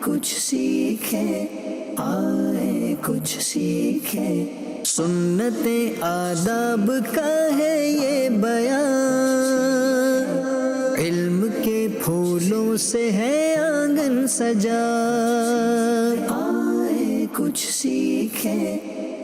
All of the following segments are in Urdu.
کچھ سیکھیں، آئے کچھ سیکھیں، سنت آداب کا ہے یہ بیان، علم کے پھولوں سے ہے آنگن سجا، آئے کچھ سیکھیں،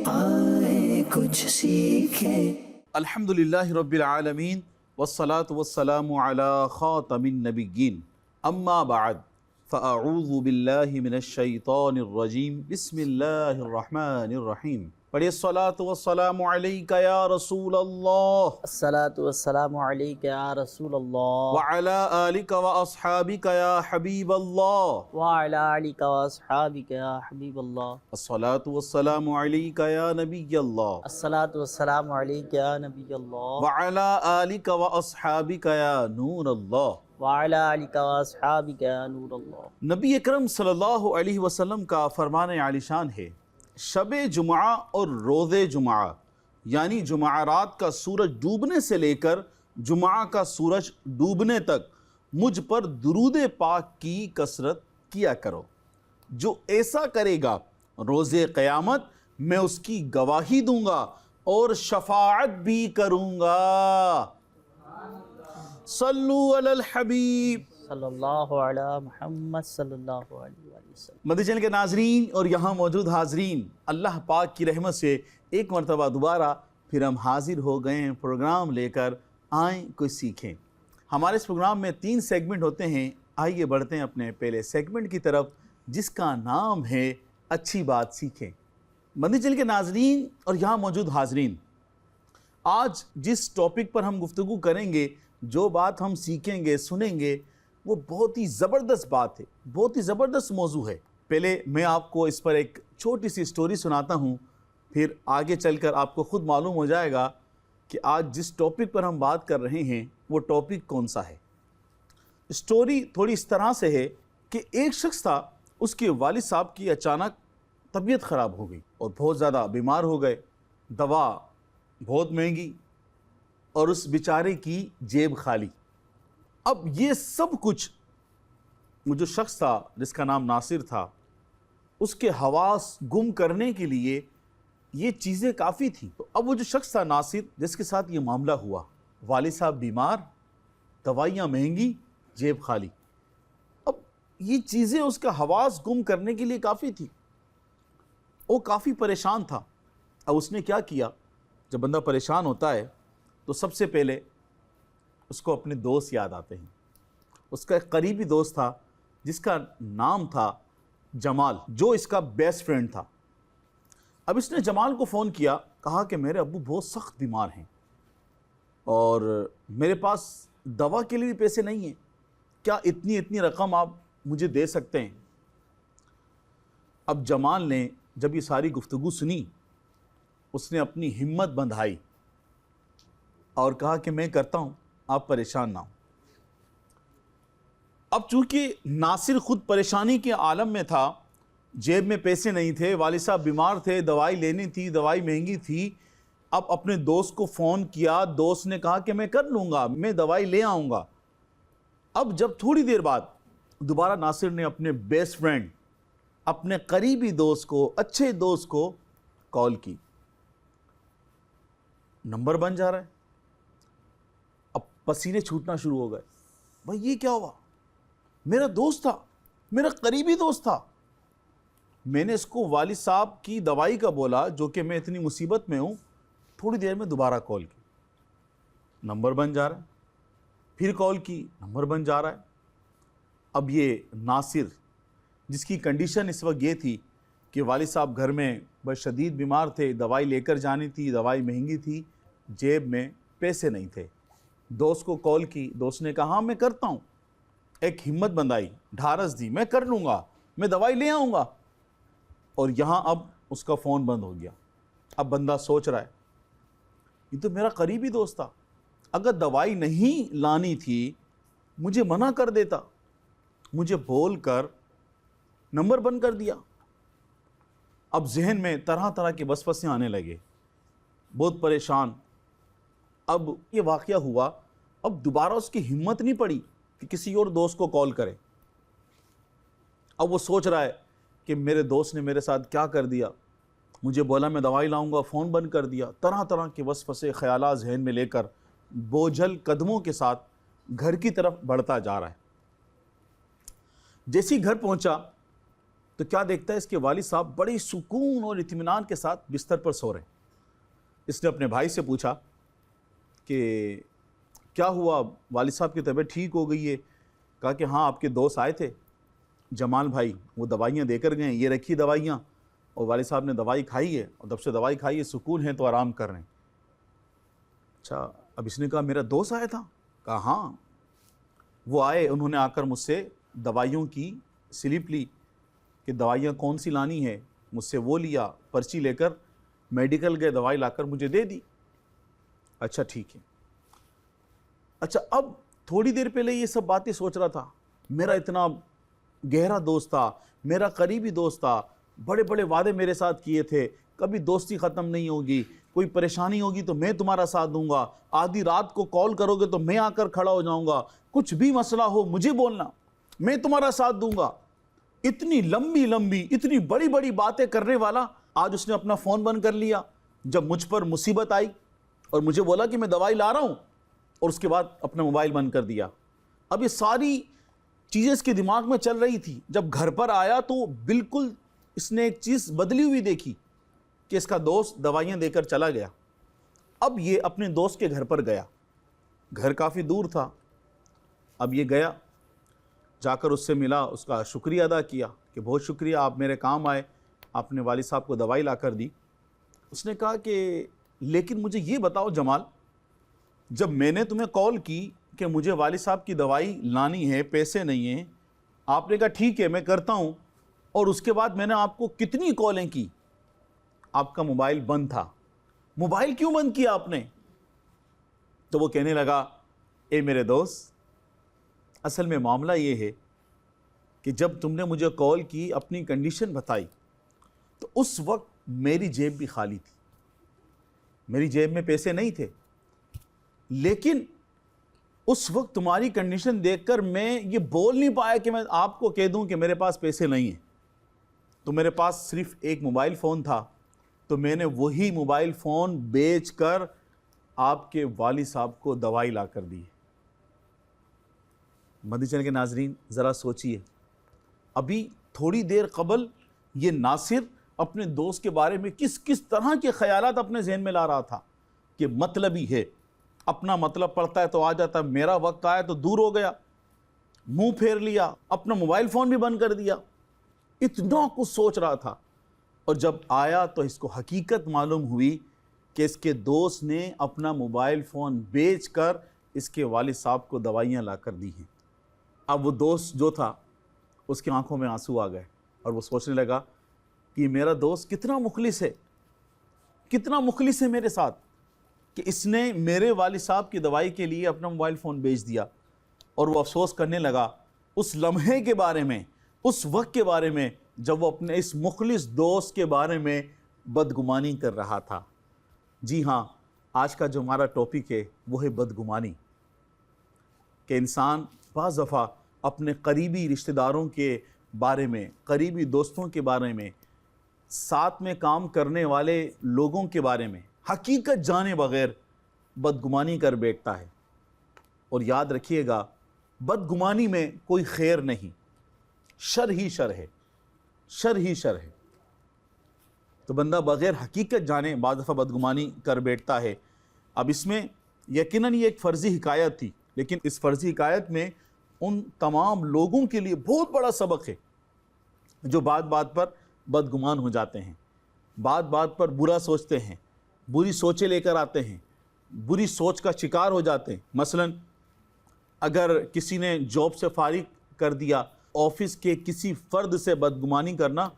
آئے کچھ سیکھیں۔ الحمدللہ رب العالمین والصلاة والسلام علی خاتم النبیین، اما بعد فاعوذ باللہ من الشیطان الرجیم، بسم اللہ الرحمن الرحیم۔ پڑھیے الصلاة والسلام علیک یا رسول اللہ، الصلاۃ والسلام علیک یا رسول اللہ، وعلی آلک واصحابک یا حبیب اللہ، وعلی آلک واصحابک یا حبیب اللہ، الصلاة والسلام علیک یا نبی اللہ، الصلاۃ والسلام علیک یا نبی اللہ، وعلی آلک واصحابک یا نور اللہ، وعلی آلک واصحابک یا نور اللہ۔ نبی اکرم صلی اللہ علیہ وسلم کا فرمان عالی شان ہے، شب جمعہ اور روز جمعہ یعنی جمعرات کا سورج ڈوبنے سے لے کر جمعہ کا سورج ڈوبنے تک مجھ پر درود پاک کی کثرت کیا کرو، جو ایسا کرے گا روز قیامت میں اس کی گواہی دوں گا اور شفاعت بھی کروں گا۔ صلو علی الحبیب صلی اللہ علی محمد صلی اللہ علیہ وآلہ وسلم۔ مدنی چینل کے ناظرین اور یہاں موجود حاضرین، اللہ پاک کی رحمت سے ایک مرتبہ دوبارہ پھر ہم حاضر ہو گئے ہیں پروگرام لے کر، آئیں کچھ سیکھیں۔ ہمارے اس پروگرام میں 3 سیگمنٹ ہوتے ہیں، آئیے بڑھتے ہیں اپنے پہلے سیگمنٹ کی طرف جس کا نام ہے اچھی بات سیکھیں۔ مدنی چینل کے ناظرین اور یہاں موجود حاضرین، آج جس ٹاپک پر ہم گفتگو کریں گے، جو بات ہم سیکھیں گے سنیں گے، وہ بہت ہی زبردست بات ہے، بہت ہی زبردست موضوع ہے۔ پہلے میں آپ کو اس پر ایک چھوٹی سی سٹوری سناتا ہوں، پھر آگے چل کر آپ کو خود معلوم ہو جائے گا کہ آج جس ٹاپک پر ہم بات کر رہے ہیں وہ ٹاپک کون سا ہے۔ سٹوری تھوڑی اس طرح سے ہے کہ ایک شخص تھا، اس کے والد صاحب کی اچانک طبیعت خراب ہو گئی اور بہت زیادہ بیمار ہو گئے، دوا بہت مہنگی اور اس بیچارے کی جیب خالی۔ اب یہ سب کچھ وہ جو شخص تھا جس کا نام ناصر تھا، اس کے حواس گم کرنے کے لیے یہ چیزیں کافی تھیں۔ تو اب وہ جو شخص تھا ناصر، جس کے ساتھ یہ معاملہ ہوا، والد صاحب بیمار، دوائیاں مہنگی، جیب خالی، اب یہ چیزیں اس کا حواس گم کرنے کے لیے کافی تھی، وہ کافی پریشان تھا۔ اب اس نے کیا کیا، جب بندہ پریشان ہوتا ہے تو سب سے پہلے اس کو اپنے دوست یاد آتے ہیں۔ اس کا ایک قریبی دوست تھا جس کا نام تھا جمال، جو اس کا بیسٹ فرینڈ تھا۔ اب اس نے جمال کو فون کیا، کہا کہ میرے ابو بہت سخت بیمار ہیں اور میرے پاس دوا کے لیے بھی پیسے نہیں ہیں، کیا اتنی رقم آپ مجھے دے سکتے ہیں؟ اب جمال نے جب یہ ساری گفتگو سنی، اس نے اپنی ہمت بندھائی اور کہا کہ میں کرتا ہوں، آپ پریشان نہ ہوں۔ اب چونکہ ناصر خود پریشانی کے عالم میں تھا، جیب میں پیسے نہیں تھے، والد صاحب بیمار تھے، دوائی لینی تھی، دوائی مہنگی تھی، اب اپنے دوست کو فون کیا، دوست نے کہا کہ میں کر لوں گا، میں دوائی لے آؤں گا۔ اب جب تھوڑی دیر بعد دوبارہ ناصر نے اپنے بیسٹ فرینڈ، اپنے قریبی دوست کو، اچھے دوست کو کال کی، نمبر بن جا رہا ہے، اب پسینے چھوٹنا شروع ہو گئے، بھائی یہ کیا ہوا؟ میرا دوست تھا، میرا قریبی دوست تھا، میں نے اس کو والد صاحب کی دوائی کا بولا، جو کہ میں اتنی مصیبت میں ہوں، تھوڑی دیر میں دوبارہ کال کی، نمبر بن جا رہا ہے، پھر کال کی، نمبر بن جا رہا ہے۔ اب یہ ناصر، جس کی کنڈیشن اس وقت یہ تھی کہ والد صاحب گھر میں بس شدید بیمار تھے، دوائی لے کر جانی تھی، دوائی مہنگی تھی، جیب میں پیسے نہیں تھے، دوست کو کال کی، دوست نے کہا ہاں میں کرتا ہوں، ایک ہمت بندائی، ڈھارس دی، میں کر لوں گا، میں دوائی لے آؤں گا، اور یہاں اب اس کا فون بند ہو گیا۔ اب بندہ سوچ رہا ہے یہ تو میرا قریبی دوست تھا، اگر دوائی نہیں لانی تھی مجھے منع کر دیتا، مجھے بول کر نمبر بند کر دیا۔ اب ذہن میں طرح طرح کے وسوسے آنے لگے، بہت پریشان۔ اب یہ واقعہ ہوا، اب دوبارہ اس کی ہمت نہیں پڑی کہ کسی اور دوست کو کال کرے۔ اب وہ سوچ رہا ہے کہ میرے دوست نے میرے ساتھ کیا کر دیا، مجھے بولا میں دوائی لاؤں گا، فون بند کر دیا، طرح طرح کے وسوسے خیالات ذہن میں لے کر بوجھل قدموں کے ساتھ گھر کی طرف بڑھتا جا رہا ہے۔ جیسے ہی گھر پہنچا تو کیا دیکھتا ہے، اس کے والد صاحب بڑی سکون اور اطمینان کے ساتھ بستر پر سو رہے ہیں۔ اس نے اپنے بھائی سے پوچھا کہ کیا ہوا، والد صاحب کی طبیعت ٹھیک ہو گئی ہے؟ کہا کہ ہاں آپ کے دوست آئے تھے جمال بھائی، وہ دوائیاں دے کر گئے، یہ رکھی دوائیاں، اور والد صاحب نے دوائی کھائی ہے اور جب سے دوائی کھائی ہے سکون ہے تو آرام کر رہے ہیں۔ اچھا، اب اس نے کہا میرا دوست آیا تھا؟ کہا ہاں وہ آئے، انہوں نے آ کر مجھ سے دوائیوں کی سلپ لی کہ دوائیاں کون سی لانی ہے، مجھ سے وہ لیا، پرچی لے کر میڈیکل گئے، دوائی لا کر مجھے دے دی۔ اچھا ٹھیک ہے۔ اچھا، اب تھوڑی دیر پہلے یہ سب باتیں سوچ رہا تھا، میرا اتنا گہرا دوست تھا، میرا قریبی دوست تھا، بڑے بڑے وعدے میرے ساتھ کیے تھے، کبھی دوستی ختم نہیں ہوگی، کوئی پریشانی ہوگی تو میں تمہارا ساتھ دوں گا، آدھی رات کو کال کرو گے تو میں آ کر کھڑا ہو جاؤں گا، کچھ بھی مسئلہ ہو مجھے بولنا، میں تمہارا ساتھ دوں گا۔ اتنی لمبی لمبی اتنی بڑی بڑی باتیں کرنے والا آج اس نے اپنا فون بند کر لیا جب مجھ پر مصیبت آئی اور مجھے بولا کہ میں دوائی لا رہا ہوں، اور اس کے بعد اپنا موبائل بند کر دیا۔ اب یہ ساری چیزیں اس کے دماغ میں چل رہی تھی۔ جب گھر پر آیا تو بالکل اس نے ایک چیز بدلی ہوئی دیکھی کہ اس کا دوست دوائیاں دے کر چلا گیا۔ اب یہ اپنے دوست کے گھر پر گیا، گھر کافی دور تھا، اب یہ گیا، جا کر اس سے ملا، اس کا شکریہ ادا کیا کہ بہت شکریہ، آپ میرے کام آئے، آپ نے والد صاحب کو دوائی لا کر دی۔ اس نے کہا کہ لیکن مجھے یہ بتاؤ جمال، جب میں نے تمہیں کال کی کہ مجھے والد صاحب کی دوائی لانی ہے، پیسے نہیں ہیں، آپ نے کہا ٹھیک ہے میں کرتا ہوں، اور اس کے بعد میں نے آپ کو کتنی کالیں کی، آپ کا موبائل بند تھا، موبائل کیوں بند کیا آپ نے؟ تو وہ کہنے لگا، اے میرے دوست، اصل میں معاملہ یہ ہے کہ جب تم نے مجھے کال کی، اپنی کنڈیشن بتائی، تو اس وقت میری جیب بھی خالی تھی، میری جیب میں پیسے نہیں تھے، لیکن اس وقت تمہاری کنڈیشن دیکھ کر میں یہ بول نہیں پایا کہ میں آپ کو کہہ دوں کہ میرے پاس پیسے نہیں ہیں، تو میرے پاس صرف ایک موبائل فون تھا، تو میں نے وہی موبائل فون بیچ کر آپ کے والد صاحب کو دوائی لا کر دی۔ مدنی چینل کے ناظرین ذرا سوچئے، ابھی تھوڑی دیر قبل یہ ناصر اپنے دوست کے بارے میں کس کس طرح کے خیالات اپنے ذہن میں لا رہا تھا کہ مطلبی ہے، اپنا مطلب پڑتا ہے تو آ جاتا ہے، میرا وقت آیا تو دور ہو گیا، منہ پھیر لیا، اپنا موبائل فون بھی بند کر دیا، اتنا کچھ سوچ رہا تھا۔ اور جب آیا تو اس کو حقیقت معلوم ہوئی کہ اس کے دوست نے اپنا موبائل فون بیچ کر اس کے والد صاحب کو دوائیاں لا کر دی ہیں۔ اب وہ دوست جو تھا اس کی آنکھوں میں آنسو آ گئے اور وہ سوچنے لگا کہ میرا دوست کتنا مخلص ہے، کتنا مخلص ہے میرے ساتھ کہ اس نے میرے والد صاحب کی دوائی کے لیے اپنا موبائل فون بیچ دیا۔ اور وہ افسوس کرنے لگا اس لمحے کے بارے میں، اس وقت کے بارے میں جب وہ اپنے اس مخلص دوست کے بارے میں بدگمانی کر رہا تھا۔ جی ہاں، آج کا جو ہمارا ٹاپک ہے وہ ہے بدگمانی، کہ انسان بعض دفعہ اپنے قریبی رشتہ داروں کے بارے میں، قریبی دوستوں کے بارے میں، ساتھ میں کام کرنے والے لوگوں کے بارے میں حقیقت جانے بغیر بدگمانی کر بیٹھتا ہے۔ اور یاد رکھیے گا، بدگمانی میں کوئی خیر نہیں، شر ہی شر ہے، شر ہی شر ہے۔ تو بندہ بغیر حقیقت جانے بعض دفعہ بدگمانی کر بیٹھتا ہے۔ اب اس میں یقیناً یہ ایک فرضی حکایت تھی، لیکن اس فرضی حکایت میں ان تمام لوگوں کے لیے بہت بڑا سبق ہے جو بات بات پر بدگمان ہو جاتے ہیں، بات بات پر برا سوچتے ہیں، بری سوچیں لے کر آتے ہیں، بری سوچ کا شکار ہو جاتے ہیں۔ مثلاً اگر کسی نے جاب سے فارغ کر دیا، آفس کے کسی فرد سے بدگمانی کرنا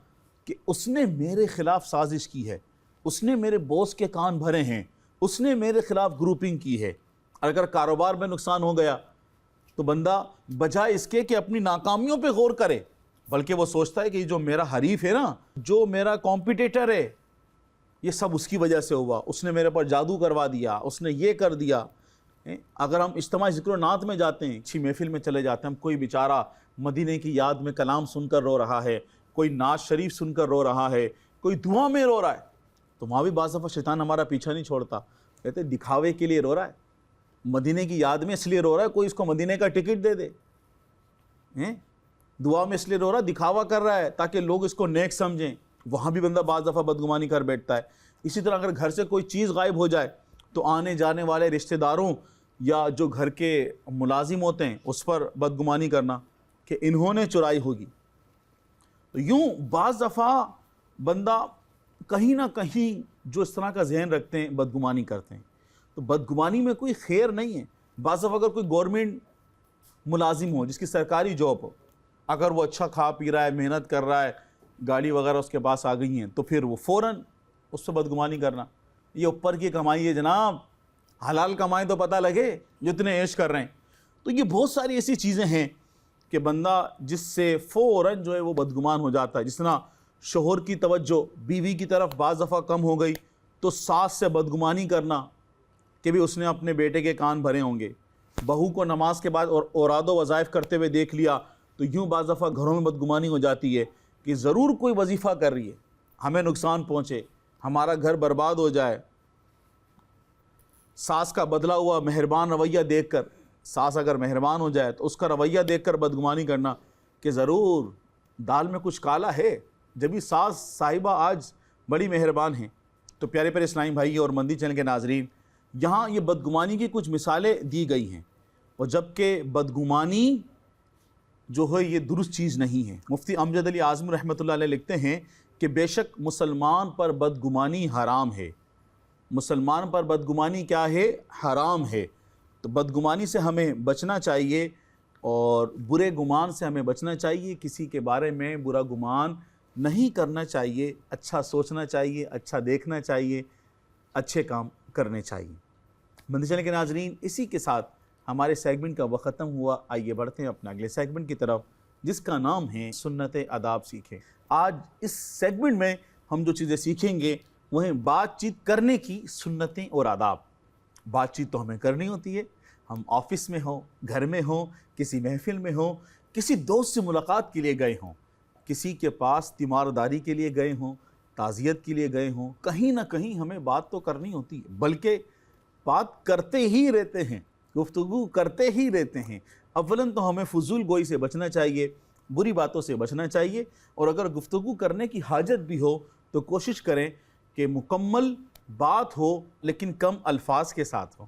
کہ اس نے میرے خلاف سازش کی ہے، اس نے میرے باس کے کان بھرے ہیں، اس نے میرے خلاف گروپنگ کی ہے۔ اگر کاروبار میں نقصان ہو گیا تو بندہ بجائے اس کے کہ اپنی ناکامیوں پہ غور کرے، بلکہ وہ سوچتا ہے کہ جو میرا حریف ہے نا، جو میرا کمپیٹیٹر ہے، یہ سب اس کی وجہ سے ہوا، اس نے میرے پر جادو کروا دیا، اس نے یہ کر دیا، اگر ہم اجتماعی ذکر و نعت میں جاتے ہیں، اچھی محفل میں چلے جاتے ہیں، ہم کوئی بیچارہ مدینے کی یاد میں کلام سن کر رو رہا ہے، کوئی نعت شریف سن کر رو رہا ہے، کوئی دعا میں رو رہا ہے، تو وہاں بھی بعض دفعہ شیطان ہمارا پیچھا نہیں چھوڑتا، کہتے ہیں دکھاوے کے لیے رو رہا ہے، مدینے کی یاد میں اس لیے رو رہا ہے، کوئی اس کو مدینے کا ٹکٹ دے دے، دعا میں اس لیے رو رہا ہے، دکھاوا کر رہا ہے تاکہ لوگ اس کو نیک سمجھیں، وہاں بھی بندہ بعض دفعہ بدگمانی کر بیٹھتا ہے۔ اسی طرح اگر گھر سے کوئی چیز غائب ہو جائے تو آنے جانے والے رشتہ داروں یا جو گھر کے ملازم ہوتے ہیں اس پر بدگمانی کرنا کہ انہوں نے چرائی ہوگی۔ تو یوں بعض دفعہ بندہ کہیں نہ کہیں جو اس طرح کا ذہن رکھتے ہیں بدگمانی کرتے ہیں، تو بدگمانی میں کوئی خیر نہیں ہے۔ بعض دفعہ اگر کوئی گورنمنٹ ملازم ہو جس کی سرکاری جاب ہو، اگر وہ اچھا کھا پی رہا ہے، محنت کر رہا ہے، گاڑی وغیرہ اس کے پاس آ گئی ہیں، تو پھر وہ فوراً اس سے بدگمانی کرنا، یہ اوپر کی کمائی ہے جناب، حلال کمائی تو پتہ لگے جو اتنے عیش کر رہے ہیں۔ تو یہ بہت ساری ایسی چیزیں ہیں کہ بندہ جس سے فوراً جو ہے وہ بدگمان ہو جاتا ہے۔ جس طرح شوہر کی توجہ بیوی کی طرف بعض دفعہ کم ہو گئی تو ساس سے بدگمانی کرنا کہ بھی اس نے اپنے بیٹے کے کان بھرے ہوں گے، بہو کو نماز کے بعد اوراد و وظائف کرتے ہوئے دیکھ لیا تو یوں بعض دفعہ گھروں میں بدگمانی ہو جاتی ہے کہ ضرور کوئی وظیفہ کر رہی ہے، ہمیں نقصان پہنچے، ہمارا گھر برباد ہو جائے۔ ساس کا بدلا ہوا مہربان رویہ دیکھ کر، ساس اگر مہربان ہو جائے تو اس کا رویہ دیکھ کر بدگمانی کرنا کہ ضرور دال میں کچھ کالا ہے، جبھی ساس صاحبہ آج بڑی مہربان ہیں۔ تو پیارے پیارے اسلامی بھائی اور مندی چینل کے ناظرین، یہاں یہ بدگمانی کی کچھ مثالیں دی گئی ہیں، اور جبکہ بدگمانی جو ہے یہ درست چیز نہیں ہے۔ مفتی امجد علی اعظمی رحمۃ اللہ علیہ لکھتے ہیں کہ بے شک مسلمان پر بدگمانی حرام ہے۔ مسلمان پر بدگمانی کیا ہے؟ حرام ہے۔ تو بدگمانی سے ہمیں بچنا چاہیے اور برے گمان سے ہمیں بچنا چاہیے، کسی کے بارے میں برا گمان نہیں کرنا چاہیے، اچھا سوچنا چاہیے، اچھا دیکھنا چاہیے، اچھے کام کرنے چاہیے۔ مندی چینل کے ناظرین، اسی کے ساتھ ہمارے سیگمنٹ کا وقت ختم ہوا۔ آئیے بڑھتے ہیں اپنے اگلے سیگمنٹ کی طرف جس کا نام ہے سنت آداب سیکھیں۔ آج اس سیگمنٹ میں ہم جو چیزیں سیکھیں گے وہ ہیں بات چیت کرنے کی سنتیں اور آداب۔ بات چیت تو ہمیں کرنی ہوتی ہے، ہم آفس میں ہوں، گھر میں ہوں، کسی محفل میں ہوں، کسی دوست سے ملاقات کے لیے گئے ہوں، کسی کے پاس تیمارداری کے لیے گئے ہوں، تعزیت کے لیے گئے ہوں، کہیں نہ کہیں ہمیں بات تو کرنی ہوتی ہے، بلکہ بات کرتے ہی رہتے ہیں، گفتگو کرتے ہی رہتے ہیں۔ اولاً تو ہمیں فضول گوئی سے بچنا چاہیے، بری باتوں سے بچنا چاہیے، اور اگر گفتگو کرنے کی حاجت بھی ہو تو کوشش کریں کہ مکمل بات ہو لیکن کم الفاظ کے ساتھ ہو،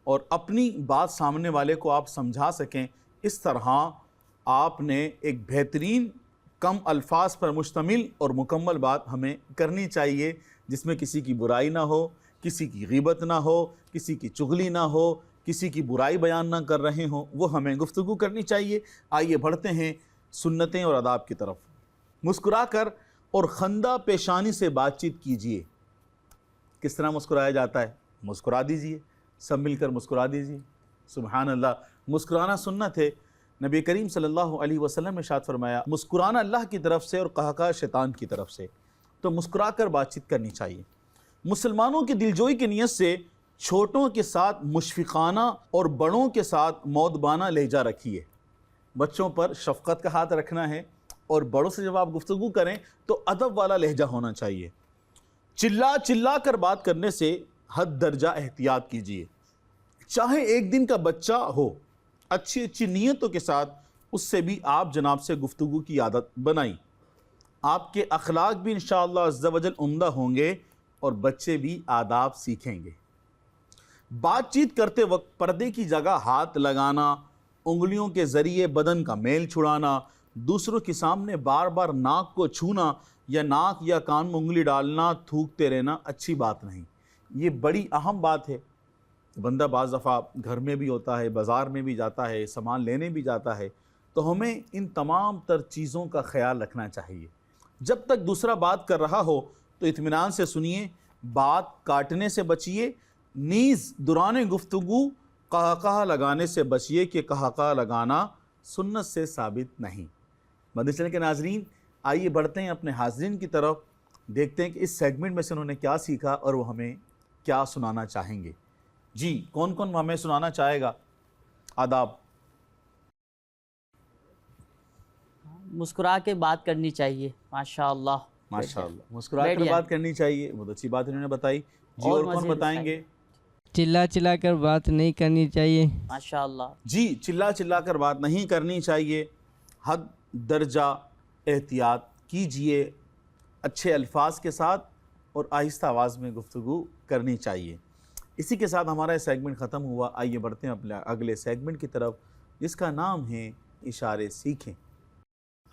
اور اپنی بات سامنے والے کو آپ سمجھا سکیں۔ اس طرح آپ نے ایک بہترین کم الفاظ پر مشتمل اور مکمل بات ہمیں کرنی چاہیے، جس میں کسی کی برائی نہ ہو، کسی کی غیبت نہ ہو، کسی کی چغلی نہ ہو، کسی کی برائی بیان نہ کر رہے ہوں، وہ ہمیں گفتگو کرنی چاہیے۔ آئیے بڑھتے ہیں سنتیں اور آداب کی طرف۔ مسکرا کر اور خندہ پیشانی سے بات چیت کیجیے۔ کس طرح مسکرایا جاتا ہے؟ مسکرا دیجیے، سب مل کر مسکرا دیجیے۔ سبحان اللہ، مسکرانا سنت ہے۔ نبی کریم صلی اللہ علیہ وسلم نے ارشاد فرمایا، مسکرانا اللہ کی طرف سے اور قہقہ شیطان کی طرف سے، تو مسکرا کر بات چیت کرنی چاہیے۔ مسلمانوں کی دلجوئی کی نیت سے چھوٹوں کے ساتھ مشفقانہ اور بڑوں کے ساتھ مؤدبانہ لہجہ رکھیے۔ بچوں پر شفقت کا ہاتھ رکھنا ہے، اور بڑوں سے جب آپ گفتگو کریں تو ادب والا لہجہ ہونا چاہیے۔ چلا چلا کر بات کرنے سے حد درجہ احتیاط کیجیے۔ چاہے ایک دن کا بچہ ہو، اچھی اچھی نیتوں کے ساتھ اس سے بھی آپ جناب سے گفتگو کی عادت بنائیں۔ آپ کے اخلاق بھی انشاءاللہ عز و جل عمدہ ہوں گے اور بچے بھی آداب سیکھیں گے۔ بات چیت کرتے وقت پردے کی جگہ ہاتھ لگانا، انگلیوں کے ذریعے بدن کا میل چھڑانا، دوسروں کے سامنے بار بار ناک کو چھونا یا ناک یا کان میں انگلی ڈالنا، تھوکتے رہنا اچھی بات نہیں۔ یہ بڑی اہم بات ہے۔ بندہ بعض دفعہ گھر میں بھی ہوتا ہے، بازار میں بھی جاتا ہے، سامان لینے بھی جاتا ہے، تو ہمیں ان تمام تر چیزوں کا خیال رکھنا چاہیے۔ جب تک دوسرا بات کر رہا ہو تو اطمینان سے سنیے، بات کاٹنے سے بچیے، نیز دوران گفتگو قہقہ لگانے سے بچیے کہ قہقہ لگانا سنت سے ثابت نہیں۔ مدنی چینل کے ناظرین، آئیے بڑھتے ہیں اپنے حاضرین کی طرف، دیکھتے ہیں کہ اس سیگمنٹ میں سے انہوں نے کیا سیکھا اور وہ ہمیں کیا سنانا چاہیں گے۔ جی کون کون ہمیں سنانا چاہے گا آداب؟ مسکرا کے بات کرنی چاہیے، ماشاء اللہ، ماشاء اللہ، مسکرا کر بات کرنی چاہیے، بہت اچھی بات انہوں نے بتائی۔ جی اور کون بتائیں گے؟ چلا چلا کر بات نہیں کرنی چاہیے۔ ماشاء اللہ، جی چلا چلا کر بات نہیں کرنی چاہیے، حد درجہ احتیاط کیجئے، اچھے الفاظ کے ساتھ اور آہستہ آواز میں گفتگو کرنی چاہیے۔ اسی کے ساتھ ہمارا یہ سیگمنٹ ختم ہوا، آئیے بڑھتے ہیں اپنے اگلے سیگمنٹ کی طرف جس کا نام ہے اشارے سیکھیں۔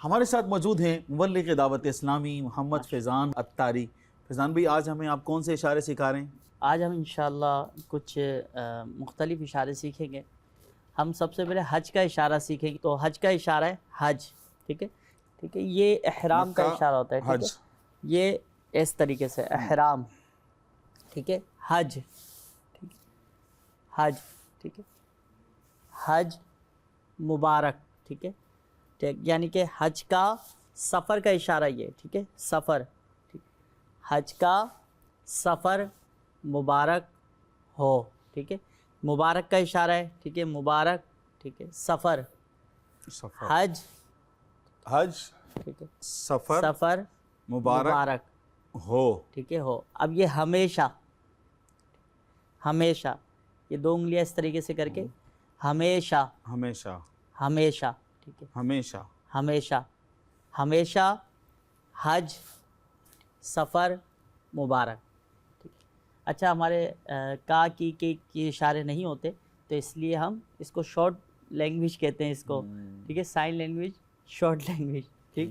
ہمارے ساتھ موجود ہیں مبلغ دعوت اسلامی محمد فیضان عطاری۔ فیضان بھائی آج ہمیں آپ کون سے اشارے سکھا رہے ہیں؟ آج ہم انشاءاللہ کچھ مختلف اشارے سیکھیں گے۔ ہم سب سے پہلے حج کا اشارہ سیکھیں گے۔ تو حج کا اشارہ ہے حج، ٹھیک ہے، ٹھیک ہے، یہ احرام کا اشارہ ہوتا ہے، ٹھیک ہے، یہ اس طریقے سے احرام، ٹھیک ہے، حج، ٹھیک ہے، حج، ٹھیک ہے، حج مبارک، ٹھیک ہے، ٹھیک، یعنی کہ حج کا سفر کا اشارہ یہ، ٹھیک ہے، سفر، ٹھیک، حج کا سفر مبارک ہو، ٹھیک ہے، مبارک کا اشارہ ہے، ٹھیک ہے، مبارک، ٹھیک ہے، سفر، حج، حج، ٹھیک ہے، سفر مبارک ہو، ٹھیک ہے، ہو۔ اب یہ ہمیشہ، ہمیشہ، یہ دو انگلیاں اس طریقے سے کر کے ہمیشہ، ہمیشہ، ہمیشہ، ٹھیک ہے، ہمیشہ، ہمیشہ، ہمیشہ حج سفر مبارک، ٹھیک ہے۔ اچھا ہمارے کا کی اشارے نہیں ہوتے تو اس لیے ہم اس کو شارٹ لینگویج کہتے ہیں اس کو، ٹھیک ہے، سائن لینگویج، شارٹ لینگویج، ٹھیک۔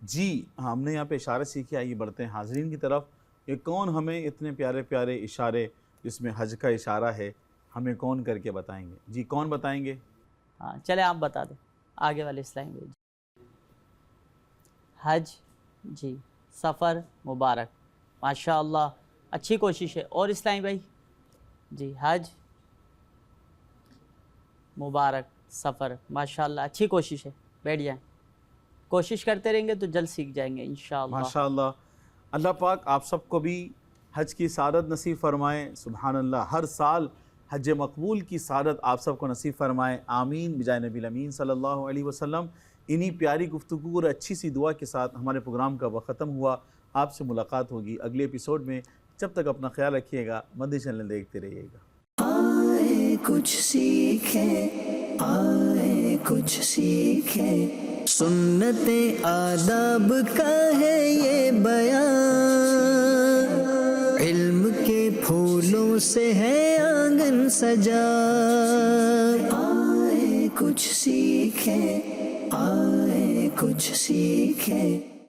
جی ہم نے یہاں پہ اشارے سیکھے، آئیے بڑھتے ہیں حاضرین کی طرف۔ یہ کون ہمیں اتنے پیارے پیارے اشارے جس میں حج کا اشارہ ہے ہمیں کون کر کے بتائیں گے؟ جی کون بتائیں گے؟ ہاں چلے آپ بتا دیں آگے والے اس لینگویج۔ حج، جی، سفر مبارک، ماشاء اللہ، اچھی کوشش ہے۔ اور اسلامی بھائی؟ جی حج مبارک، سفر، ماشاء اللہ، اچھی کوشش ہے، بیٹھ جائیں، کوشش کرتے رہیں گے تو جلد سیکھ جائیں گے انشاءاللہ۔ ماشاء اللہ، اللہ پاک آپ سب کو بھی حج کی سعادت نصیب فرمائے، سبحان اللہ، ہر سال حج مقبول کی سعادت آپ سب کو نصیب فرمائے، آمین بجائے نبی الامین صلی اللہ علیہ وسلم۔ انہی پیاری گفتگو اور اچھی سی دعا کے ساتھ ہمارے پروگرام کا وقت ختم ہوا۔ آپ سے ملاقات ہوگی اگلے ایپیسوڈ میں، جب تک اپنا خیال رکھیے گا، مدنی چینل دیکھتے رہیے گا۔ آئے کچھ سیکھیں، آئے کچھ سیکھیں، سنت آداب کا ہے یہ بیان، علم کے پھولوں سے ہے آنگن سجا، آئے کچھ سیکھیں، آئے کچھ سیکھیں۔